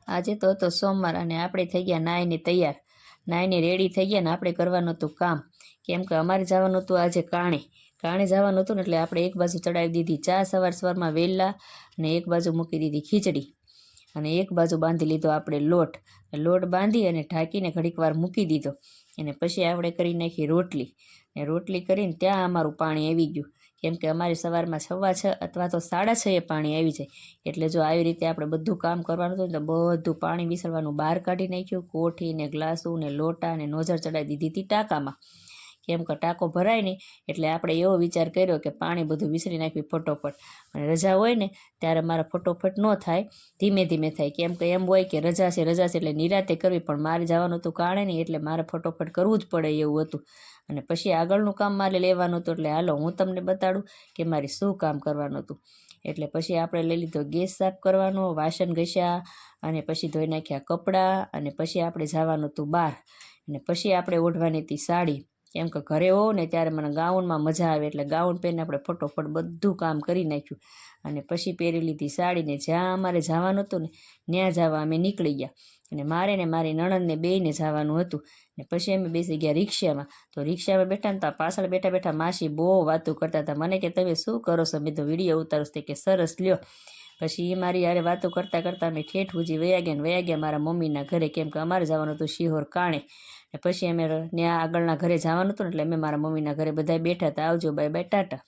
આજે તો હતો સોમવાર અને આપણે થઈ ગયા નાઈને તૈયાર, નાઈને રેડી થઈ ગયા ને આપણે કરવાનું હતું કામ. કેમ કે અમારે જવાનું હતું આજે કાણે જવાનું હતું ને એટલે આપણે એક બાજુ ચડાવી દીધી ચા સવારમાં વહેલા, અને એક બાજુ મૂકી દીધી ખીચડી, અને એક બાજુ બાંધી લીધો આપણે લોટ બાંધી અને ઢાંકીને ઘડીક વાર મૂકી દીધો. અને પછી આપણે કરી નાખી રોટલી, ને રોટલી કરીને ત્યાં અમારું પાણી આવી ગયું. કેમ કે અમારે સવારમાં 6:15 અથવા તો 6:30 પાણી આવી જાય. એટલે જો આવી રીતે આપણે બધું કામ કરવાનું હતું ને તો બધું પાણી વિસરવાનું બહાર કાઢી નાખ્યું. કોઠી ને ગ્લાસું ને લોટા ને નોઝર ચડાવી દીધી હતી ટાંકામાં. કેમ કે ટાંકો ભરાય નહીં એટલે આપણે એવો વિચાર કર્યો કે પાણી બધું વિસરી નાખવી ફટોફટ. અને રજા હોય ને ત્યારે મારે ફટોફટ ન થાય, ધીમે ધીમે થાય. કેમ કે એમ હોય કે રજા છે એટલે નિરાતે કરવી, પણ મારે જવાનું હતું કાણે નહીં એટલે મારે ફટોફટ કરવું જ પડે એવું હતું. અને પછી આગળનું કામ મારે લેવાનું હતું. એટલે હાલો હું તમને બતાડું કે મારે શું કામ કરવાનું હતું. એટલે પછી આપણે લઈ લીધો ગેસ સાફ કરવાનો, વાસણ ઘસ્યા, અને પછી ધોઈ નાખ્યા કપડાં, અને પછી આપણે જવાનું હતું બહાર. અને પછી આપણે ઓઢવાની હતી સાડી. કેમ કે ઘરે હોઉં ને ત્યારે મને ગાઉનમાં મજા આવે, એટલે ગાઉન પહેરીને આપણે ફટોફટ બધું કામ કરી નાખ્યું. અને પછી પહેરી લીધી સાડીને જ્યાં અમારે જવાનું હતું ને ત્યાં જવા અમે નીકળી ગયા. અને મારે ને મારી નણંદને બેયને જવાનું હતું. ને પછી અમે બેસી ગયા રિક્ષામાં. તો રિક્ષામાં બેઠા ને તો પાછળ બેઠા બેઠા માસી બહુ વાતો કરતા હતા. મને કે તમે શું કરો છો? મેં તો વિડીયો ઉતારું કે સરસ લ્યો. પછી એ મારી યારે વાતો કરતાં કરતાં અમે ઠેઠ સુધી વયા ગયા મારા મમ્મીના ઘરે. કેમ કે અમારે જવાનું હતું શિહોર કાણે. ને પછી અમે ત્યાં આગળના ઘરે જવાનું હતું ને એટલે અમે મારા મમ્મીના ઘરે બધા બેઠા હતા. આવજો બાય બાય ટાટા.